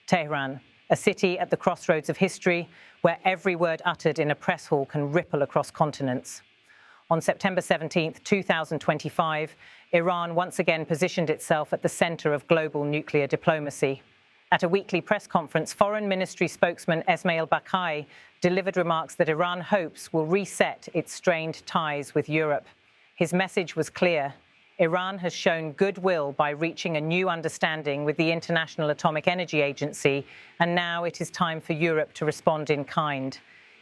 Tehran, a city at the crossroads of history where every word uttered in a press hall can ripple across continents. On September 17, 2025, Iran once again positioned itself at the center of global nuclear diplomacy. At a weekly press conference, Foreign Ministry spokesman Esmail Baqai delivered remarks that Iran hopes will reset its strained ties with Europe. His message was clear. Iran has shown goodwill by reaching a new understanding with the International Atomic Energy Agency, and now it is time for Europe to respond in kind.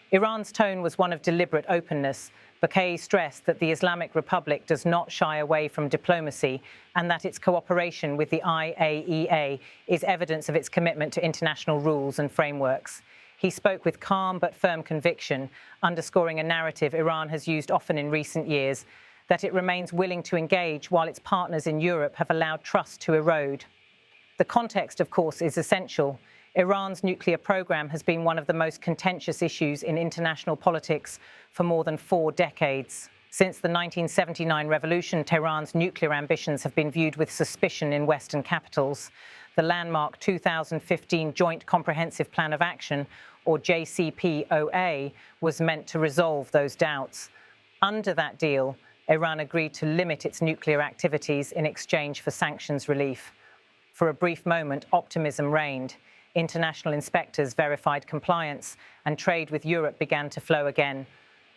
Iran's tone was one of deliberate openness. Baqai stressed that the Islamic Republic does not shy away from diplomacy and that its cooperation with the IAEA is evidence of its commitment to international rules and frameworks. He spoke with calm but firm conviction, underscoring a narrative Iran has used often in recent years, that it remains willing to engage while its partners in Europe have allowed trust to erode. The context, of course, is essential. Iran's nuclear program has been one of the most contentious issues in international politics for more than 4 decades. Since the 1979 revolution, Tehran's nuclear ambitions have been viewed with suspicion in Western capitals. The landmark 2015 Joint Comprehensive Plan of Action, or JCPOA, was meant to resolve those doubts. Under that deal, Iran agreed to limit its nuclear activities in exchange for sanctions relief. For a brief moment, optimism reigned. International inspectors verified compliance, and trade with Europe began to flow again.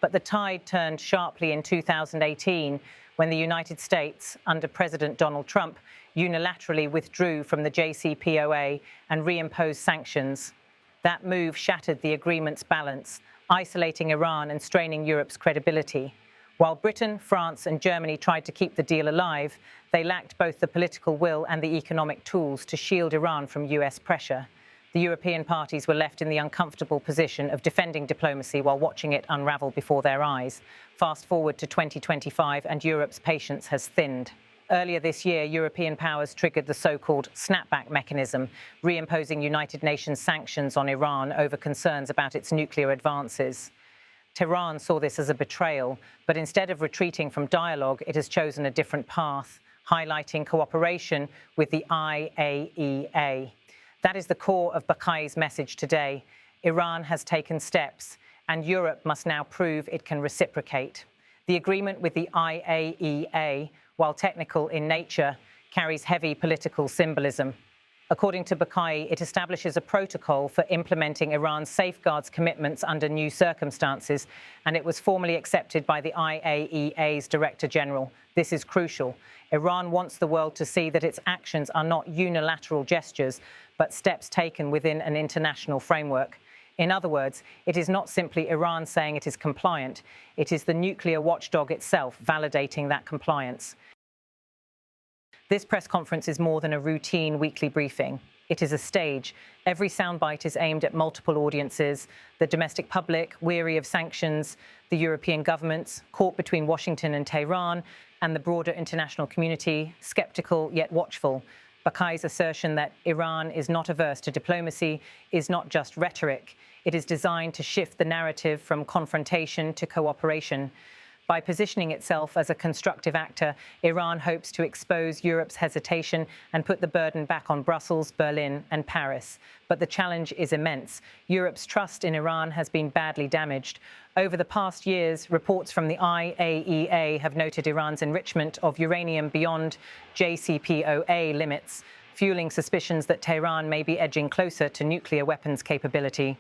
But the tide turned sharply in 2018 when the United States, under President Donald Trump, unilaterally withdrew from the JCPOA and reimposed sanctions. That move shattered the agreement's balance, isolating Iran and straining Europe's credibility. While Britain, France, and Germany tried to keep the deal alive, they lacked both the political will and the economic tools to shield Iran from US pressure. The European parties were left in the uncomfortable position of defending diplomacy while watching it unravel before their eyes. Fast forward to 2025, and Europe's patience has thinned. Earlier this year, European powers triggered the so-called snapback mechanism, reimposing United Nations sanctions on Iran over concerns about its nuclear advances. Tehran saw this as a betrayal, but instead of retreating from dialogue, it has chosen a different path, highlighting cooperation with the IAEA. That is the core of Baqai's message today. Iran has taken steps, and Europe must now prove it can reciprocate. The agreement with the IAEA, while technical in nature, carries heavy political symbolism. According to Baqai, it establishes a protocol for implementing Iran's safeguards commitments under new circumstances, and it was formally accepted by the IAEA's Director General. This is crucial. Iran wants the world to see that its actions are not unilateral gestures, but steps taken within an international framework. In other words, it is not simply Iran saying it is compliant, it is the nuclear watchdog itself validating that compliance. This press conference is more than a routine weekly briefing. It is a stage. Every soundbite is aimed at multiple audiences: the domestic public, weary of sanctions, the European governments, caught between Washington and Tehran, and the broader international community, skeptical yet watchful. Baqai's assertion that Iran is not averse to diplomacy is not just rhetoric. It is designed to shift the narrative from confrontation to cooperation. By positioning itself as a constructive actor, Iran hopes to expose Europe's hesitation and put the burden back on Brussels, Berlin, and Paris. But the challenge is immense. Europe's trust in Iran has been badly damaged. Over the past years, reports from the IAEA have noted Iran's enrichment of uranium beyond JCPOA limits, fueling suspicions that Tehran may be edging closer to nuclear weapons capability.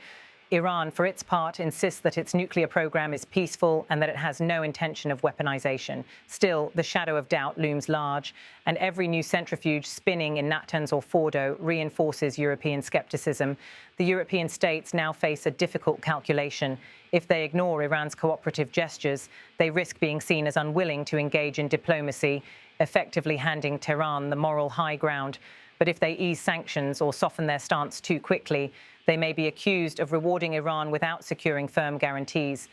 Iran, for its part, insists that its nuclear program is peaceful and that it has no intention of weaponization. Still, the shadow of doubt looms large, and every new centrifuge spinning in Natanz or Fordo reinforces European skepticism. The European states now face a difficult calculation. If they ignore Iran's cooperative gestures, they risk being seen as unwilling to engage in diplomacy, effectively handing Tehran the moral high ground. But if they ease sanctions or soften their stance too quickly, they may be accused of rewarding Iran without securing firm guarantees.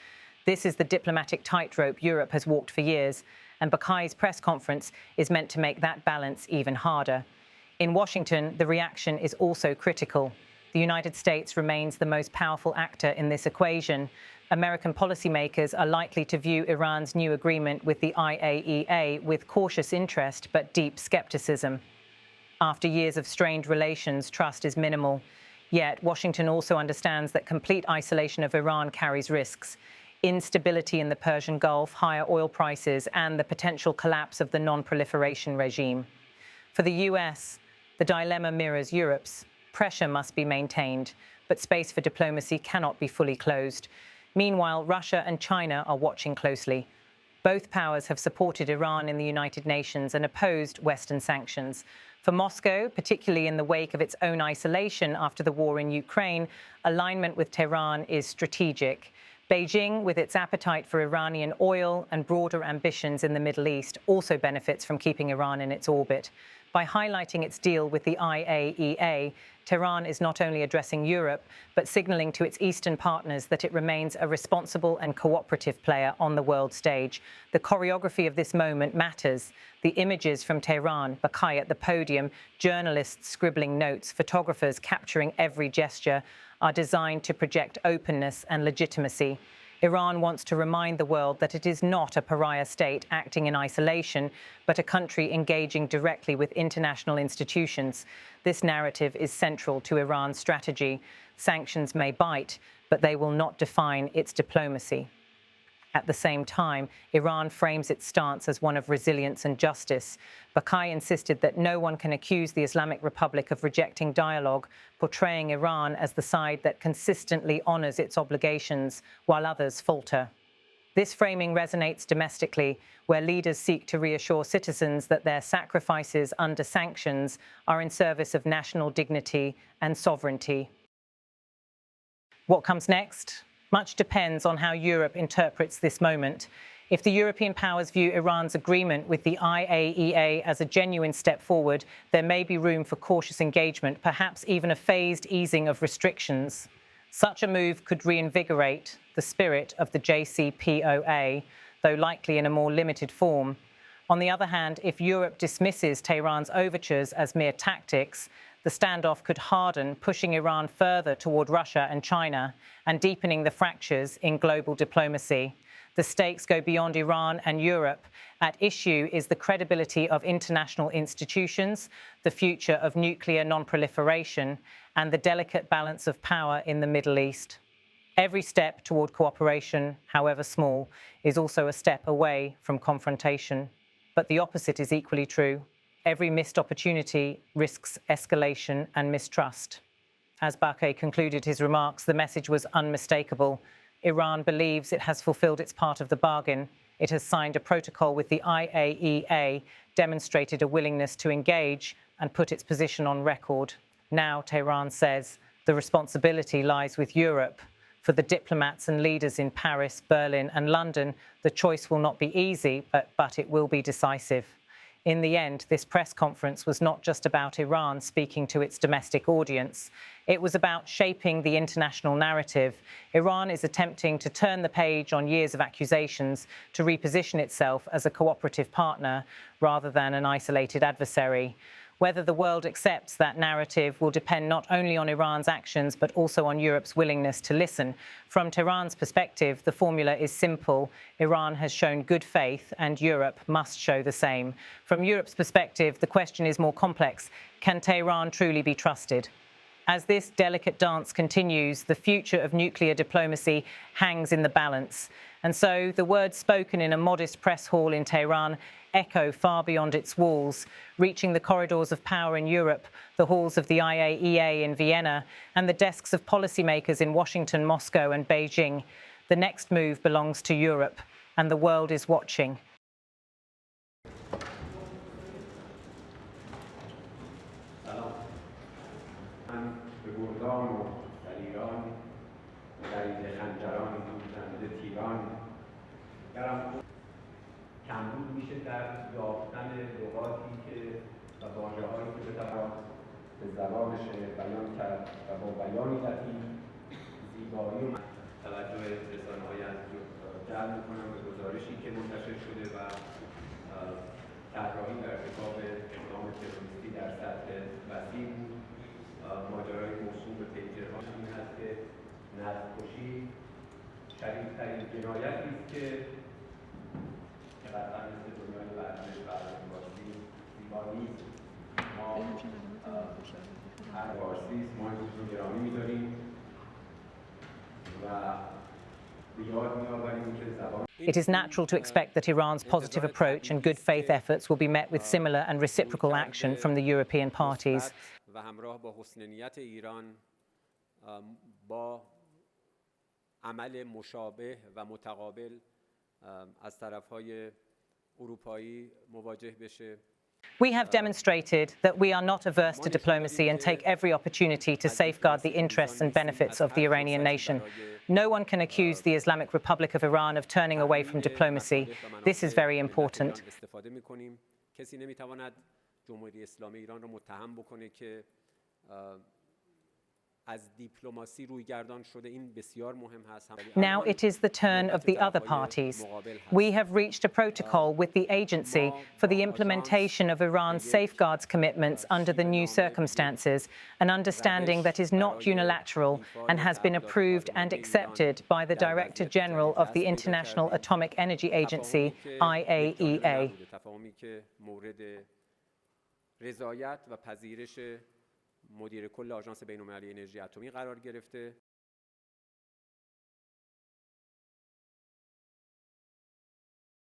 This is the diplomatic tightrope Europe has walked for years, and Baqai's press conference is meant to make that balance even harder. In Washington, the reaction is also critical. The United States remains the most powerful actor in this equation. American policymakers are likely to view Iran's new agreement with the IAEA with cautious interest but deep skepticism. After years of strained relations, trust is minimal. Yet, Washington also understands that complete isolation of Iran carries risks: instability in the Persian Gulf, higher oil prices, and the potential collapse of the non-proliferation regime. For the US, the dilemma mirrors Europe's. Pressure must be maintained, but space for diplomacy cannot be fully closed. Meanwhile, Russia and China are watching closely. Both powers have supported Iran in the United Nations and opposed Western sanctions. For Moscow, particularly in the wake of its own isolation after the war in Ukraine, alignment with Tehran is strategic. Beijing, with its appetite for Iranian oil and broader ambitions in the Middle East, also benefits from keeping Iran in its orbit. By highlighting its deal with the IAEA, Tehran is not only addressing Europe, but signaling to its Eastern partners that it remains a responsible and cooperative player on the world stage. The choreography of this moment matters. The images from Tehran, Bakai at the podium, journalists scribbling notes, photographers capturing every gesture, are designed to project openness and legitimacy. Iran wants to remind the world that it is not a pariah state acting in isolation, but a country engaging directly with international institutions. This narrative is central to Iran's strategy. Sanctions may bite, but they will not define its diplomacy. At the same time, Iran frames its stance as one of resilience and justice. Bakai insisted that no one can accuse the Islamic Republic of rejecting dialogue, portraying Iran as the side that consistently honors its obligations while others falter. This framing resonates domestically, where leaders seek to reassure citizens that their sacrifices under sanctions are in service of national dignity and sovereignty. What comes next? Much depends on how Europe interprets this moment. If the European powers view Iran's agreement with the IAEA as a genuine step forward, there may be room for cautious engagement, perhaps even a phased easing of restrictions. Such a move could reinvigorate the spirit of the JCPOA, though likely in a more limited form. On the other hand, if Europe dismisses Tehran's overtures as mere tactics, the standoff could harden, pushing Iran further toward Russia and China and deepening the fractures in global diplomacy. The stakes go beyond Iran and Europe. At issue is the credibility of international institutions, the future of nuclear non-proliferation, and the delicate balance of power in the Middle East. Every step toward cooperation, however small, is also a step away from confrontation. But the opposite is equally true. Every missed opportunity risks escalation and mistrust. As Bakai concluded his remarks, the message was unmistakable. Iran believes it has fulfilled its part of the bargain. It has signed a protocol with the IAEA, demonstrated a willingness to engage, and put its position on record. Now, Tehran says, the responsibility lies with Europe. For the diplomats and leaders in Paris, Berlin, and London, the choice will not be easy, but it will be decisive. In the end, this press conference was not just about Iran speaking to its domestic audience. It was about shaping the international narrative. Iran is attempting to turn the page on years of accusations to reposition itself as a cooperative partner rather than an isolated adversary. Whether the world accepts that narrative will depend not only on Iran's actions, but also on Europe's willingness to listen. From Tehran's perspective, the formula is simple. Iran has shown good faith, and Europe must show the same. From Europe's perspective, the question is more complex. Can Tehran truly be trusted? As this delicate dance continues, the future of nuclear diplomacy hangs in the balance. And so the words spoken in a modest press hall in Tehran echo far beyond its walls, reaching the corridors of power in Europe, the halls of the IAEA in Vienna, and the desks of policymakers in Washington, Moscow, and Beijing. The next move belongs to Europe, and the world is watching. کمبود میشه در یافتن لغاتی که و واژه‌هایی که بتوان به زبانش بیان کرد و با بیانی لطیف زیبایی و توجه رسانه‌های از جلب می‌کنم به گزارشی که منتشر شده و طراحی و ارتکاب اقدام تروریستی در سطح وسیع بود. ماجرای موسوم به پیجرها این هست که نسل‌کشی شدیدترین جنایتی است که قطعا مثل دنیای بعدی برای باشی زیبا نیست. ما هر فارسی ما رو گرامی می‌داریم و به یاد می‌آوریم که زبان It is natural to expect that Iran's positive approach and good faith efforts will be met with similar and reciprocal action from the European parties. و همراه با حسن نیت ایران با عمل مشابه و متقابل از طرف‌های اروپایی مواجه بشه. We have demonstrated that we are not averse to diplomacy and take every opportunity to safeguard the interests and benefits of the Iranian nation. No one can accuse the Islamic Republic of Iran of turning away from diplomacy. This is very important. کسی نمی‌تواند جمهوری اسلامی ایران را متهم بکنه که از دیپلماسی رویگردان شده. این بسیار مهم هست. Now it is the turn of the other parties. We have reached a protocol with the agency for the implementation of Iran's safeguards commitments under the new circumstances, an understanding that is not unilateral and has been approved and accepted by the Director General of the International Atomic Energy Agency, IAEA. رضایت و پذیرش مدیر کل آژانس بین‌المللی انرژی اتمی قرار گرفته.